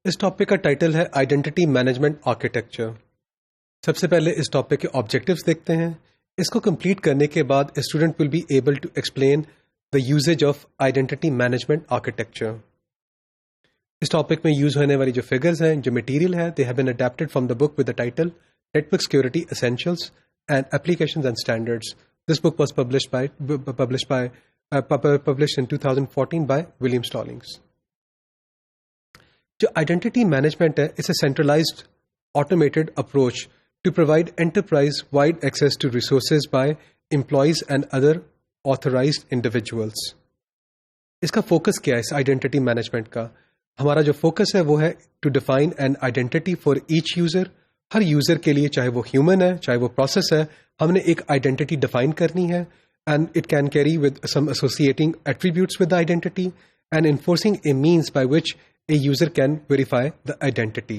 اس topic کا title ہے identity management architecture. سب سے پہلے اس ٹاپک کے آبجیکٹیوز دیکھتے ہیں. اس کو کمپلیٹ کرنے کے بعد student will be able to explain the usage of identity management architecture. اس ٹاپک میں یوز ہونے والی جو فگرز ہیں، جو مٹیریل ہے، they have been adapted from the book with the title network security essentials and applications and standards. This book was published in 2014 by William Stallings. جو identity management ہے، it's a centralized automated approach to provide enterprise-wide access to resources by employees and other authorized individuals. اس کا focus کیا ہے اس identity management کا؟ ہمارا جو focus ہے وہ ہے to define an identity for each user. ہر یوزر کے لیے، چاہے وہ ہیومن ہے چاہے وہ پروسیس ہے، ہم نے ایک آئیڈینٹی ڈیفائن کرنی ہے. And it can carry with some associating attributes with the identity and enforcing a means by which a user can verify the identity.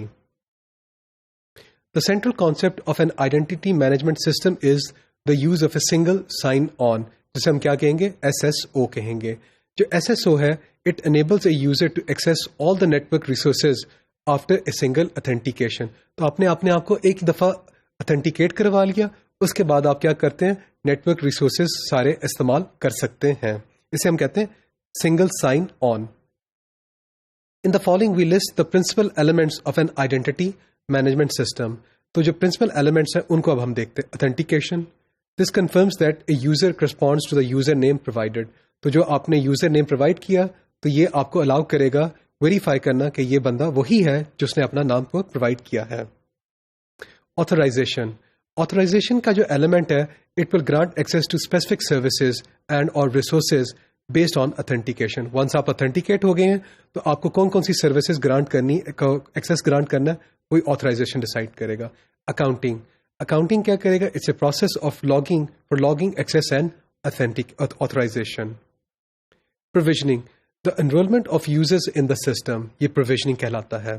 The central concept of an identity management system is the use of a single sign-on, جسے ہم کیا کہیں گے؟ SSO کہیں گے. جو SSO ہے, it enables a user to access all the network resources after a single authentication. تو آپ نے آپ کو ایک دفعہ authenticate کروا لیا، اس کے بعد آپ کیا کرتے ہیں؟ نیٹورک ریسورسز سارے استعمال کر سکتے ہیں. اسے ہم کہتے ہیں single sign on. In the following we list the principal elements of an identity management system. تو جو پرنسپل ایلیمنٹس ہیں ان کو اب ہم دیکھتے ہیں. Authentication, this confirms that a user corresponds to the user name provided. تو جو آپ نے یوزر نیم پرووائڈ کیا تو یہ آپ کو الاؤ کرے گا ویریفائی کرنا کہ یہ بندہ وہی ہے جس نے اپنا نام کو پرووائڈ کیا ہے. آتھرائزیشن کا جو ایلیمنٹ ہے، it will grant access to specific services and اور resources based on authentication. Once آپ اتھینٹیکیٹ ہو گئے ہیں تو آپ کو کون سی سروسز گرانٹ کرنی، ایکسیس گرانٹ کرنا ہے، کوئی آتھرائزیشن ڈیسائڈ کرے گا. اکاؤنٹنگ کیا کرے گا؟ It's a process of logging access and authorization. Provisioning, the enrollment of users in the system, یہ پروویژننگ کہلاتا ہے.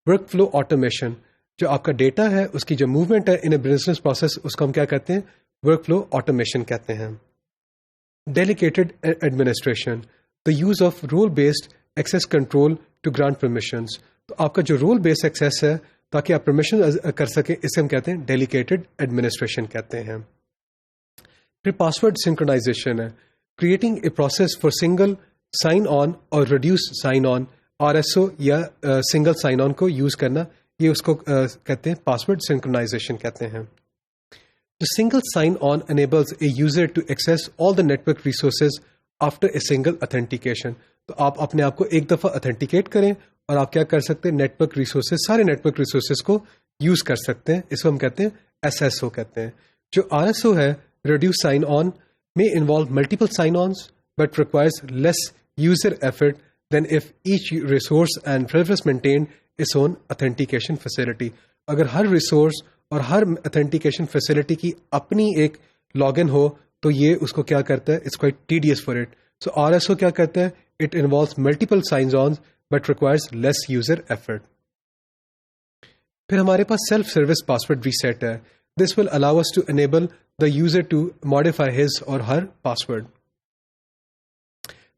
ورک فلو آٹومیشن، جو آپ کا ڈیٹا ہے اس کی جو موومنٹ ہے ان اے بزنس پروسیس، اس کو ہم کیا کہتے ہیں؟ ورک فلو آٹومیشن کہتے ہیں. Delegated administration, the use of role based access control to grant permissions. تو آپ کا جو رول بیسڈ ایکسیس ہے تاکہ آپ پرمیشن کر سکیں، اسے ہم کہتے ہیں ڈیلیگیٹڈ ایڈمنسٹریشن کہتے ہیں. پھر پاسورڈ سنکرونائزیشن ہے، creating a process for single sign on اور ریڈیوس سائن آن، RSO یا سنگل سائن آن کو یوز کرنا، یہ اس کو کہتے ہیں پاسورڈ سنکرونائزیشن کہتے ہیں. The single sign-on enables a user to access all the network resources after a single authentication. تو آپ اپنے آپ کو ایک دفعہ اتھینٹیکیٹ کریں اور آپ کیا کر سکتے ہیں؟ نیٹورک ریسورسز، سارے نیٹورک ریسورسز کو یوز کر سکتے ہیں. اس کو ہم کہتے ہیں SSO کہتے ہیں. جو RSO ہے، reduce sign-on may involve multiple sign-ons but requires less user effort than if each resource and service maintained its own authentication facility. اگر ہر ریسورس اور ہر اتھینٹیکیشن فیسلٹی کی اپنی ایک لاگ ان ہو تو یہ اس کو کیا کرتا ہے؟ It's quite tedious for it. So RSO کیا کرتا ہے؟ It involves multiple signs on but requires less user effort. پھر ہمارے پاس سیلف سروس پاسورڈ ریسیٹ ہے. This will allow us to enable the user to modify his or her password.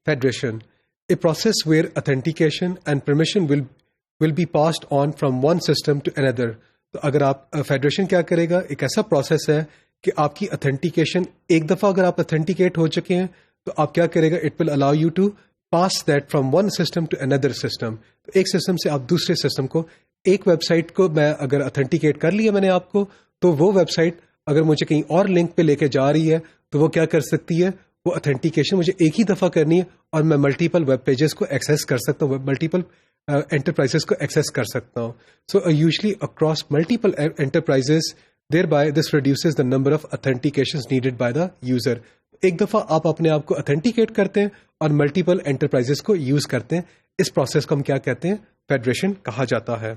Federation, a process where authentication and permission will be passed on from one system to another. تو اگر آپ federation کیا کرے گا؟ ایک ایسا process ہے کہ آپ کی اتھینٹیکیشن ایک دفعہ اگر آپ اتھینٹیکیٹ ہو چکے ہیں تو آپ کیا کرے گا؟ It will allow you to pass data from one system to another system. ایک سسٹم سے آپ دوسرے سسٹم کو، ایک ویب سائٹ کو میں اگر اتھینٹیکیٹ کر لیا میں نے آپ کو، تو وہ ویب سائٹ اگر مجھے کہیں اور لنک پہ لے کے جا رہی ہے تو وہ کیا کر سکتی ہے؟ وہ اتھینٹیکیشن مجھے ایک ہی دفعہ کرنی ہے اور میں ملٹیپل ویب پیجز کو ایکسیس کر سکتا ہوں، ملٹیپل enterprises کو ایکسیس کر سکتا ہوں. So usually across multiple enterprises, thereby this reduces the number of authentications needed by the user. ایک دفعہ آپ اپنے آپ کو اتھینٹیکیٹ کرتے ہیں اور ملٹیپل انٹرپرائزز کو یوز کرتے ہیں. اس پروسیس کو ہم کیا کہتے ہیں؟ فیڈریشن کہا جاتا ہے.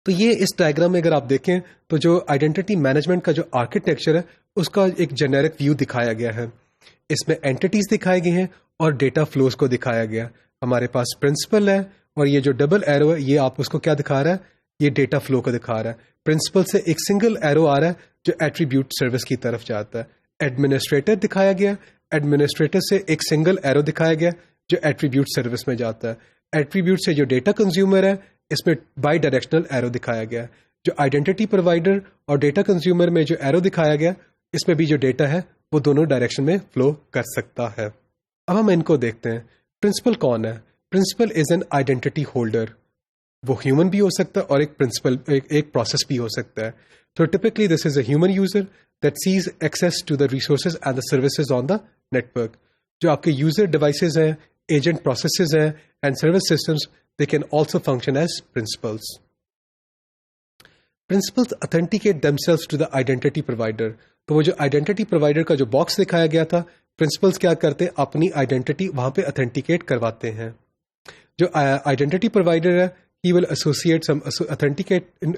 تو یہ اس ڈائیگرام میں اگر آپ دیکھیں تو جو آئیڈینٹی مینجمنٹ کا جو آرکیٹیکچر ہے اس کا ایک جنیرک ویو دکھایا گیا ہے. اس میں اینٹیز دکھائے گئے ہیں اور ڈیٹا فلوز کو دکھایا گیا. ہمارے پاس پرنسپل ہے اور یہ جو ڈبل ایرو ہے یہ آپ اس کو کیا دکھا رہا ہے؟ یہ ڈیٹا فلو کو دکھا رہا ہے. پرنسپل سے ایک سنگل ایرو آ رہا ہے جو ایٹریبیوٹ سروس کی طرف جاتا ہے. ایڈمنسٹریٹر دکھایا گیا، ایڈمنسٹریٹر سے ایک سنگل ایرو دکھایا گیا جو ایٹریبیوٹ سروس میں جاتا ہے. ایٹریبیوٹ سے جو ڈیٹا کنزیومر ہے اس میں بائی ڈائریکشنل ایرو دکھایا گیا. جو آئیڈینٹی پرووائڈر اور ڈیٹا کنزیومر میں جو ایرو دکھایا گیا, اس میں بھی جو ڈیٹا ہے وہ دونوں ڈائریکشن میں فلو کر سکتا ہے. اب ہم ان کو دیکھتے ہیں. پرنسپل کون ہے؟ Principal is an identity holder. وہ ہیومن بھی ہو سکتا ہے اور ایک پرنسپل ایک پروسیس بھی ہو سکتا ہے. So typically this is a human user that sees access to the resources and the services on the network. جو آپ کے یوزر ڈیوائسز ہیں, ایجنٹ پروسیسز ہیں and service systems, they can also function as principals. Principals authenticate themselves to the identity provider. تو وہ جو identity provider کا جو باکس دکھایا گیا تھا, پرنسپلس کیا کرتے ہیں, اپنی آئیڈینٹی وہاں پہ اتھینٹیکیٹ کرواتے ہیں. جو آئیڈینٹی پرووائڈر ہے, he will associate some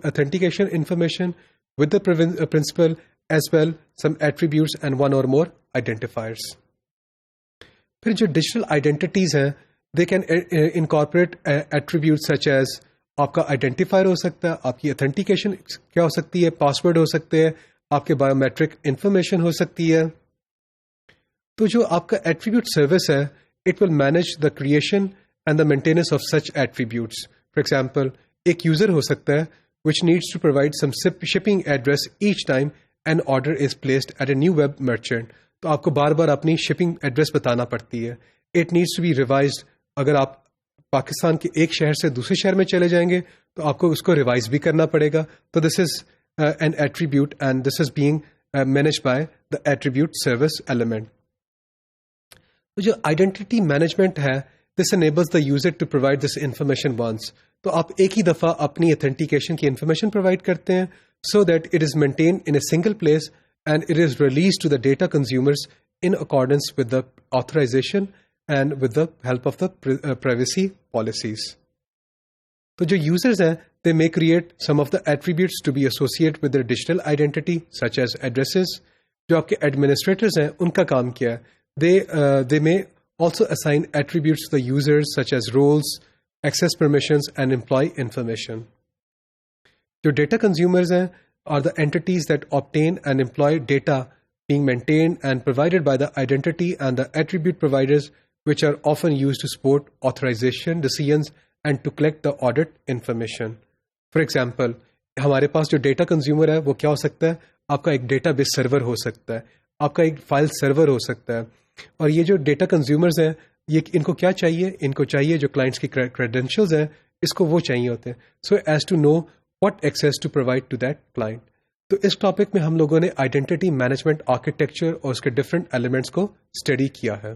authentication information with the principal as well some attributes and one or more identifiers. پھر جو ڈیجیٹل آئیڈینٹیز ہیں, they can incorporate attributes such as آپ کا آئیڈینٹیفائر ہو سکتا ہے, آپ کی اتھینٹیکیشن کیا ہو سکتی ہے, پاسورڈ ہو سکتے ہیں, آپ کے بایو میٹرک انفارمیشن ہو سکتی ہے. تو جو آپ کا ایٹریبیوٹ سروس ہے, it will manage the creation and the maintenance of such attributes. For example, ایک یوزر ہو سکتا ہے which needs to provide some shipping address each time an order is placed at a new web merchant. تو آپ کو بار بار اپنی shipping address بتانا پڑتی ہے. It needs to be revised. اگر آپ پاکستان کے ایک شہر سے دوسرے شہر میں چلے جائیں گے تو آپ کو اس کو ریوائز بھی کرنا پڑے گا. تو دس از an attribute and this is being managed by the attribute service element. تو جو آئیڈینٹی مینجمنٹ ہے, this enables the user to provide this information once. تو آپ ایک ہی دفعہ اپنی اتھینٹیکیشن کی انفارمیشن پرووائڈ کرتے ہیں so that it is maintained in a single place and it is released to the data consumers in accordance with the authorization and with the help of the privacy policies. تو جو users ہیں, they may create some of the attributes to be associated with their digital identity such as addresses. جو آپ کے administrators ہیں, ان کا کام کیا ہے, they may also assign attributes to the users such as roles, access permissions and employee information. جو data consumers ہیں are the entities that obtain and employ data being maintained and provided by the identity and the attribute providers, which are often used to support authorization decisions and to collect the audit information. For example, ہمارے پاس جو data consumer ہے وہ کیا ہو سکتا ہے, آپ کا ایک ڈیٹا بیس سرور ہو سکتا ہے, آپ کا ایک فائل سرور ہو سکتا ہے. اور یہ جو ڈیٹا کنزیومرز ہیں, یہ ان کو کیا چاہیے, ان کو چاہیے جو کلائنٹس کی کریڈینشیلز ہیں, اس کو وہ چاہیے ہوتے ہیں, so as to know what access to provide to that client. تو اس ٹاپک میں ہم لوگوں نے آئیڈینٹی مینجمنٹ آرکیٹیکچر اور اس کے ڈفرینٹ ایلیمنٹس کو اسٹڈی کیا ہے.